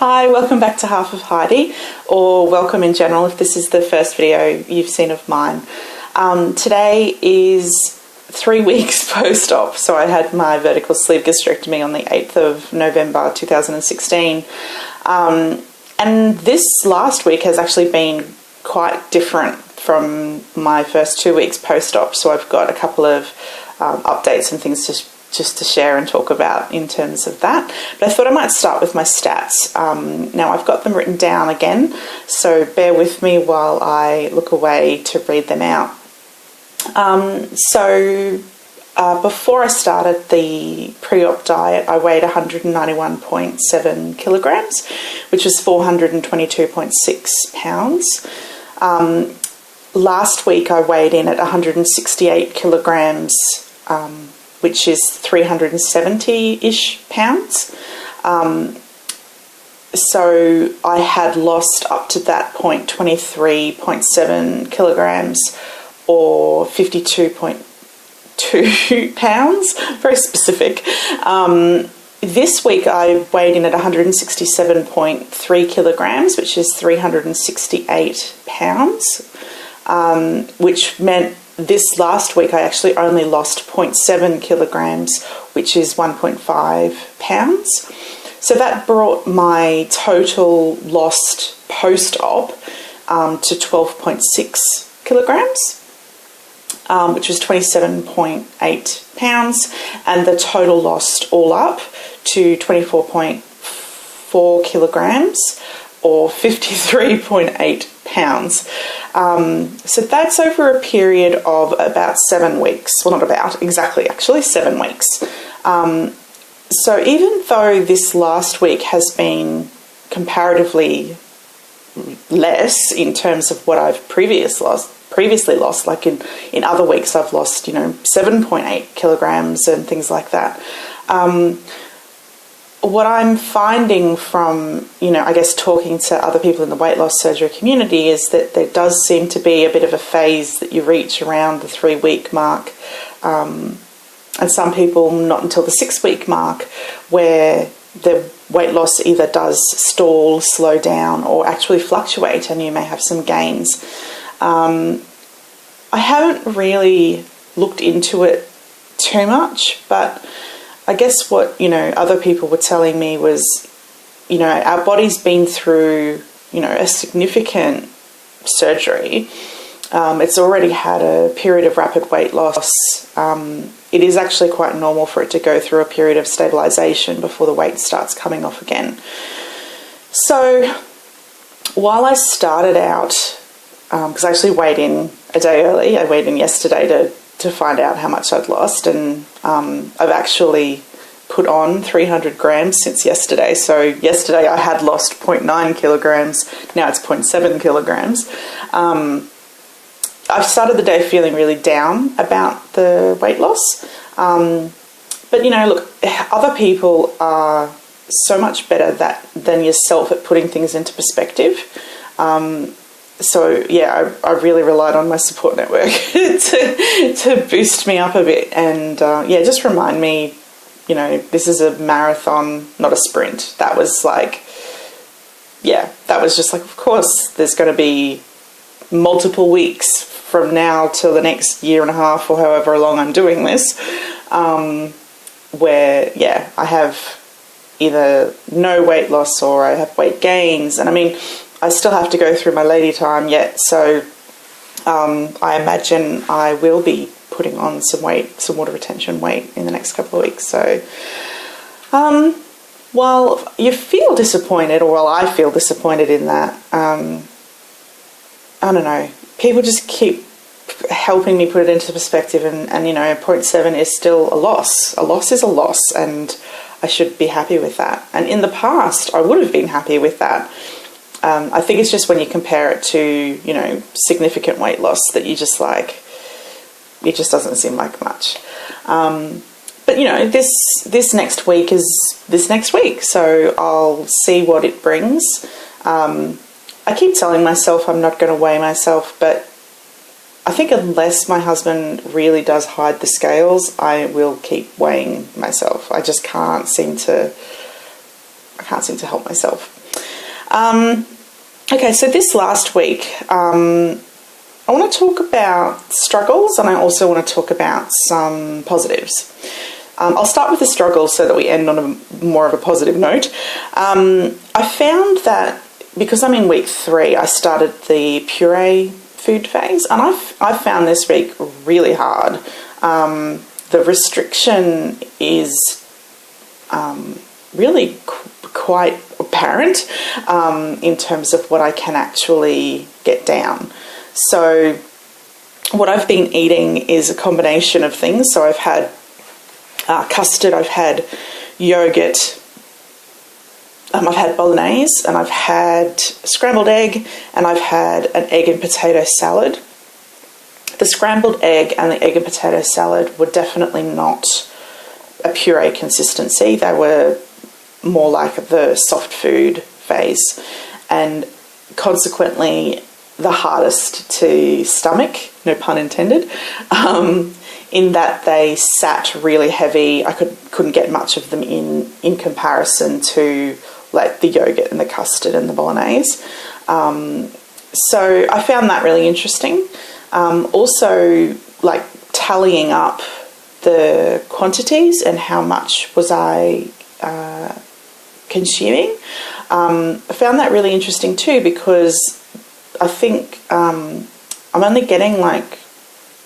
Hi, welcome back to Half of Heidi, or welcome in general if this is the first video you've seen of mine. Today is 3 weeks post-op, so I had my vertical sleeve gastrectomy on the 8th of November 2016. And this last week has actually been quite different from my first 2 weeks post-op, so I've got a couple of updates and things just to share and talk about in terms of that. But I thought I might start with my stats. Now I've got them written down again, so bear with me while I look away to read them out. Before I started the pre-op diet, I weighed 191.7 kilograms, which was 422.6 pounds. Last week I weighed in at 168 kilograms, which is 370-ish pounds. So I had lost up to that point 23.7 kilograms or 52.2 pounds, very specific. This week I weighed in at 167.3 kilograms, which is 368 pounds, which meant this last week I actually only lost 0.7 kilograms, which is 1.5 pounds. So that brought my total lost post-op to 12.6 kilograms, which was 27.8 pounds, and the total lost all up to 24.4 kilograms or 53.8 pounds. So that's over a period of about 7 weeks. Well, not about, exactly, actually 7 weeks. So even though this last week has been comparatively less in terms of what I've previously lost, like in other weeks I've lost, 7.8 kilograms and things like that. What I'm finding from, I guess talking to other people in the weight loss surgery community is that there does seem to be a bit of a phase that you reach around the 3-week mark, and some people not until the 6-week mark, where the weight loss either does stall, slow down, or actually fluctuate, and you may have some gains. I haven't really looked into it too much, but I guess what, other people were telling me was, our body's been through, a significant surgery. It's already had a period of rapid weight loss. It is actually quite normal for it to go through a period of stabilization before the weight starts coming off again. So while I started out, because I actually weighed in a day early, I weighed in yesterday to find out how much I'd lost, and I've actually put on 300 grams since yesterday. So yesterday I had lost 0.9 kilograms, now it's 0.7 kilograms. I've started the day feeling really down about the weight loss, but look, other people are so much better than yourself at putting things into perspective. So yeah, I really relied on my support network to boost me up a bit, and just remind me, this is a marathon, not a sprint. That was just like, of course, there's going to be multiple weeks from now till the next year and a half or however long I'm doing this, where I have either no weight loss or I have weight gains, and I mean, I still have to go through my lady time yet, so I imagine I will be putting on some water retention weight in the next couple of weeks. So while you feel disappointed, or while I feel disappointed in that, I don't know, people just keep helping me put it into perspective, and 0.7 is still a loss. A loss is a loss, and I should be happy with that. And in the past, I would have been happy with that. I think it's just when you compare it to, significant weight loss that you just it just doesn't seem like much. But, this next week is this next week, so I'll see what it brings. I keep telling myself I'm not going to weigh myself, but I think unless my husband really does hide the scales, I will keep weighing myself. I just can't seem to help myself. Okay, so this last week, I want to talk about struggles, and I also want to talk about some positives. I'll start with the struggles so that we end on a more of a positive note. I found that because I'm in week 3, I started the puree food phase, and I've found this week really hard. The restriction is really quite apparent in terms of what I can actually get down. So what I've been eating is a combination of things. So I've had custard, I've had yogurt, I've had bolognese, and I've had scrambled egg, and I've had an egg and potato salad. The scrambled egg and the egg and potato salad were definitely not a puree consistency. They were more like the soft food phase, and consequently the hardest to stomach, no pun intended, in that they sat really heavy. I couldn't get much of them in comparison to like the yogurt and the custard and the bolognese. So I found that really interesting. Also, like tallying up the quantities and how much was I consuming. I found that really interesting too, because I think I'm only getting like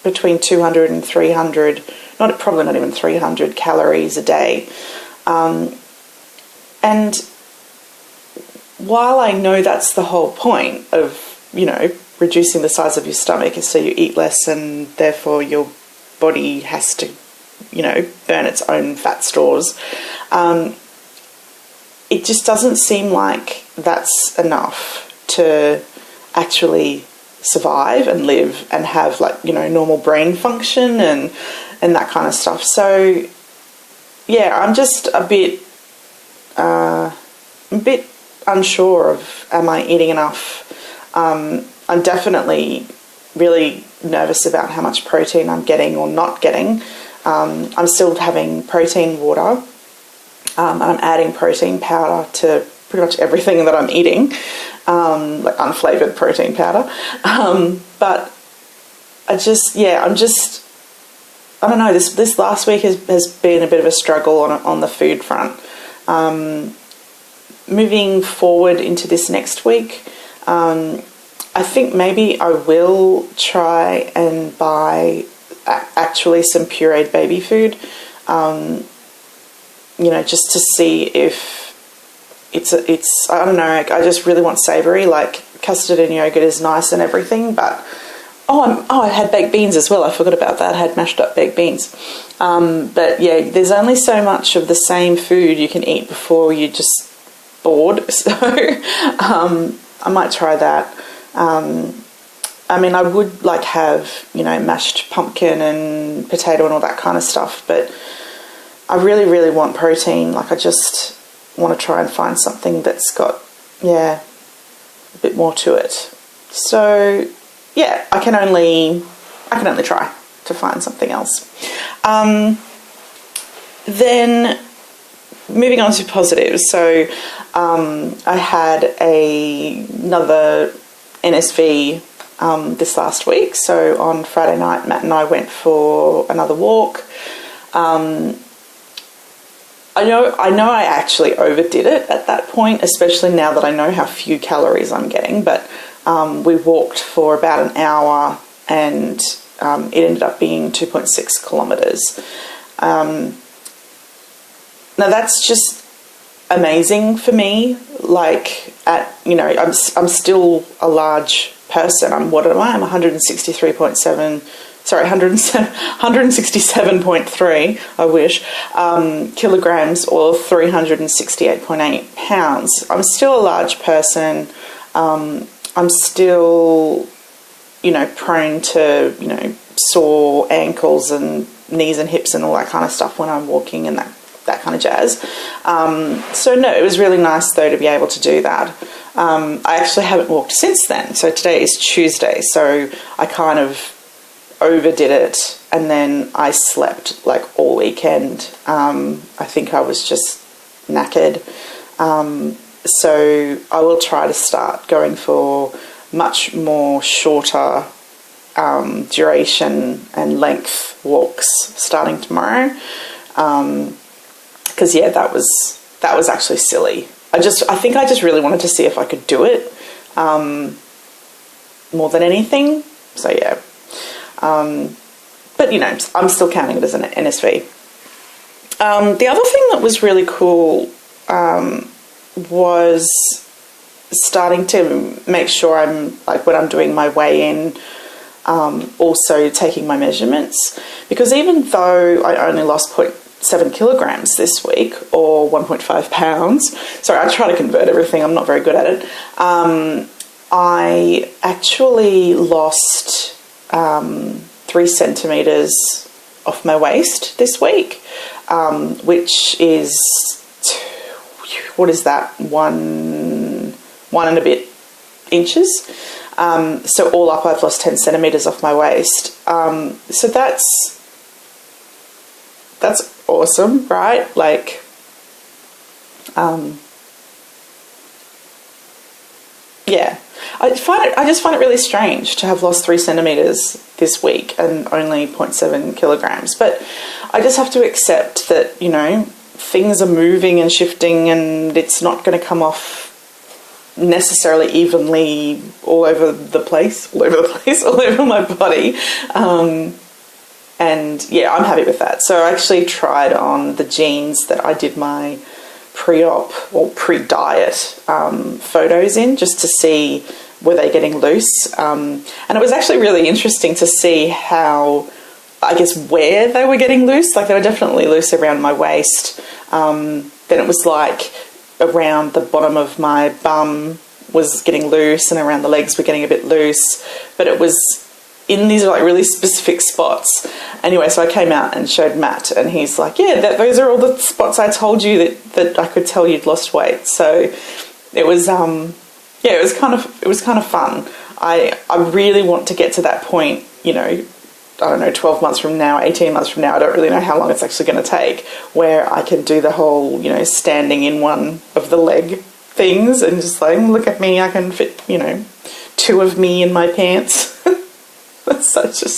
between 200 and 300, probably not even 300 calories a day. And while I know that's the whole point of, reducing the size of your stomach is so you eat less and therefore your body has to, burn its own fat stores, it just doesn't seem like that's enough to actually survive and live and have like, normal brain function and that kind of stuff. So yeah, I'm just a bit unsure of, am I eating enough? I'm definitely really nervous about how much protein I'm getting or not getting. I'm still having protein water, and I'm adding protein powder to pretty much everything that I'm eating, like unflavoured protein powder. But I don't know, this last week has been a bit of a struggle on the food front. Moving forward into this next week, I think maybe I will try and buy actually some pureed baby food, just to see if it's I don't know, I just really want savoury. Like custard and yogurt is nice and everything, but I had baked beans as well. I forgot about that. I had mashed up baked beans. But yeah, there's only so much of the same food you can eat before you're just bored. So I might try that. I mean, I would like have, mashed pumpkin and potato and all that kind of stuff, but I really, really want protein. Like I just want to try and find something that's got, a bit more to it. So yeah, I can only try to find something else. Then moving on to positives. So I had another NSV this last week. So on Friday night, Matt and I went for another walk. I know I actually overdid it at that point, especially now that I know how few calories I'm getting, but we walked for about an hour, and it ended up being 2.6 kilometers. Now that's just amazing for me. Like I'm still a large person. I'm 167.3, I wish, kilograms, or 368.8 pounds. I'm still a large person. I'm still, prone to, sore ankles and knees and hips and all that kind of stuff when I'm walking and that kind of jazz. So no, it was really nice though to be able to do that. I actually haven't walked since then. So today is Tuesday, so I kind of overdid it, and then I slept like all weekend. I think I was just knackered. So I will try to start going for much more shorter duration and length walks starting tomorrow. Because that was actually silly. I think I just really wanted to see if I could do it more than anything. So yeah. But I'm still counting it as an NSV. The other thing that was really cool was starting to make sure I'm, like, when I'm doing my weigh-in, also taking my measurements, because even though I only lost 0.7 kilograms this week, or 1.5 pounds, sorry, I try to convert everything, I'm not very good at it, I actually lost 3 centimetres off my waist this week, which is, what is that, one and a bit inches. So all up, I've lost 10 centimetres off my waist. So that's awesome, right? Like, yeah. I just find it really strange to have lost 3 centimetres this week and only 0.7 kilograms. But I just have to accept that, things are moving and shifting, and it's not going to come off necessarily evenly all over my body. And yeah, I'm happy with that. So I actually tried on the jeans that I did my pre-op or pre-diet photos in, just to see were they getting loose. And it was actually really interesting to see how, I guess, where they were getting loose. Like, they were definitely loose around my waist. Then it was like around the bottom of my bum was getting loose, and around the legs were getting a bit loose. But it was in these like really specific spots. Anyway, so I came out and showed Matt, and he's like, yeah, those are all the spots I told you that I could tell you'd lost weight. So it was it was kind of fun. I really want to get to that point, I don't know, 12 months from now, 18 months from now, I don't really know how long it's actually going to take, where I can do the whole, standing in one of the leg things and just like, look at me, I can fit, 2 of me in my pants. That's such a...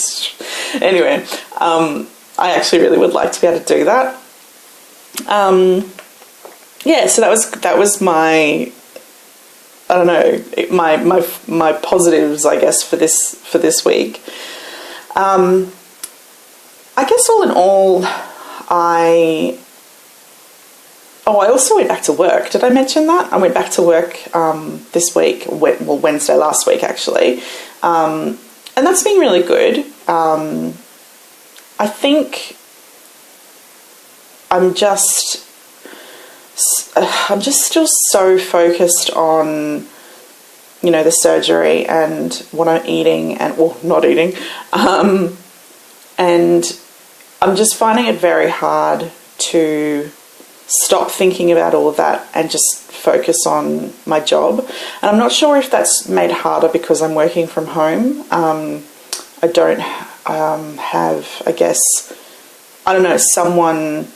Anyway, I actually really would like to be able to do that. Yeah, so that was my... I don't know, my positives, I guess, for this week. I guess all in all, I also went back to work. Did I mention that? I went back to work this week, Wednesday last week actually, and that's been really good. I think I'm just still so focused on, the surgery and what I'm eating and, well, not eating. And I'm just finding it very hard to stop thinking about all of that and just focus on my job. And I'm not sure if that's made harder because I'm working from home. I don't have, I guess, I don't know, someone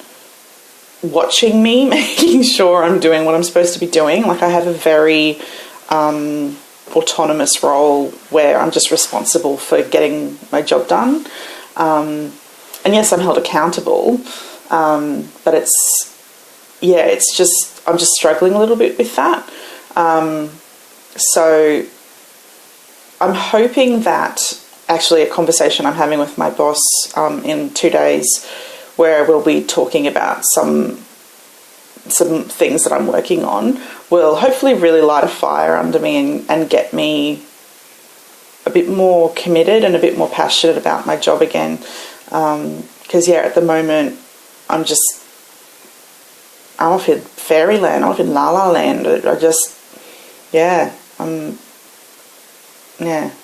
watching me, making sure I'm doing what I'm supposed to be doing. Like, I have a very autonomous role where I'm just responsible for getting my job done. And yes, I'm held accountable, but I'm just struggling a little bit with that. So I'm hoping that actually a conversation I'm having with my boss in 2 days, where we'll be talking about some things that I'm working on, will hopefully really light a fire under me and get me a bit more committed and a bit more passionate about my job again. Because at the moment I'm off in fairyland, I'm off in la la land.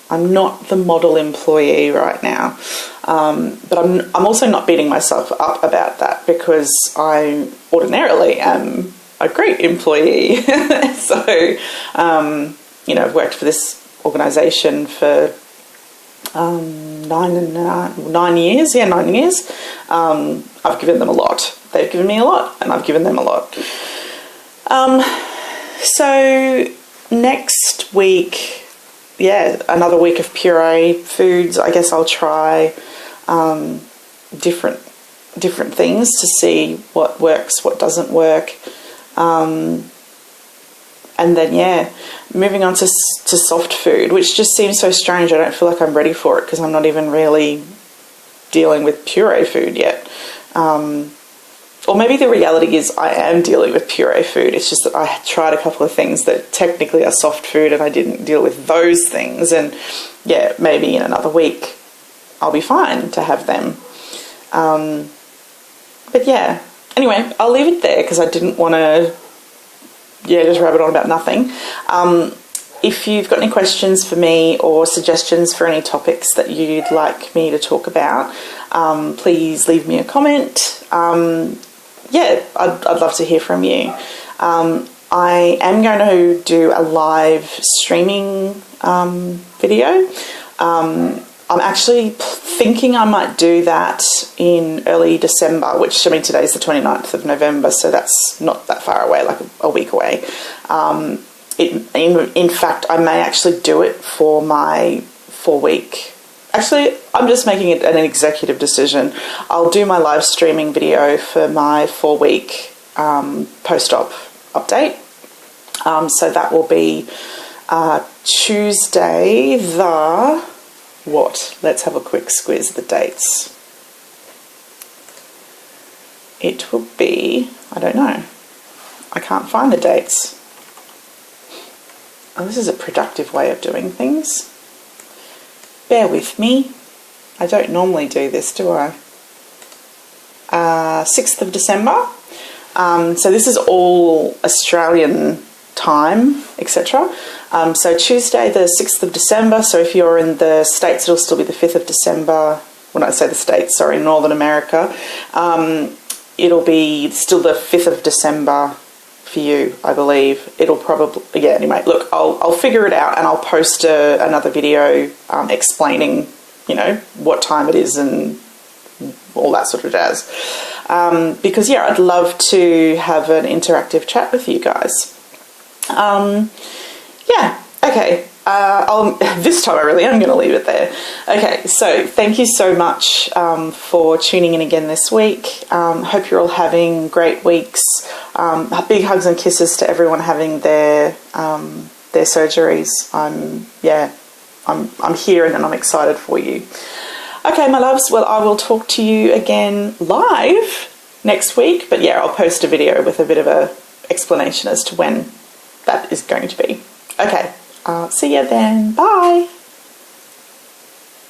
I'm not the model employee right now. But I'm also not beating myself up about that, because I ordinarily am a great employee. So, I've worked for this organisation for 9 years. Yeah, 9 years. I've given them a lot. They've given me a lot, and I've given them a lot. So next week, yeah, another week of puree foods. I guess I'll try different things to see what works, what doesn't work. And then, yeah, moving on to soft food, which just seems so strange. I don't feel like I'm ready for it because I'm not even really dealing with puree food yet. Or maybe the reality is I am dealing with puree food. It's just that I tried a couple of things that technically are soft food and I didn't deal with those things. And yeah, maybe in another week I'll be fine to have them. But yeah, anyway, I'll leave it there because I didn't want to, just rabbit on about nothing. If you've got any questions for me or suggestions for any topics that you'd like me to talk about, please leave me a comment. I'd love to hear from you. I am going to do a live streaming video. I'm actually thinking I might do that in early December, which, I mean, today's the 29th of November, so that's not that far away, like a week away. In fact, I may actually do it for my 4-week. Actually, I'm just making it an executive decision. I'll do my live streaming video for my 4-week post-op update. So that will be Tuesday the... what? Let's have a quick squeeze of the dates. It will be... I don't know. I can't find the dates. Oh, this is a productive way of doing things. Bear with me. I don't normally do this, do I? 6th of December. So this is all Australian time, etc. So Tuesday the 6th of December. So if you're in the States, it'll still be the 5th of December. When I say the States, sorry, Northern America. It'll be still the 5th of December for you, I believe. It'll probably, yeah, anyway, look, I'll figure it out and I'll post another video explaining, what time it is and all that sort of jazz. Because, yeah, I'd love to have an interactive chat with you guys. Yeah, okay. This time I really am going to leave it there. Okay, so thank you so much for tuning in again this week. Hope you're all having great weeks. Big hugs and kisses to everyone having their surgeries. I'm here and I'm excited for you. Okay, my loves. Well, I will talk to you again live next week. But yeah, I'll post a video with a bit of a explanation as to when that is going to be. Okay. See you then. Bye.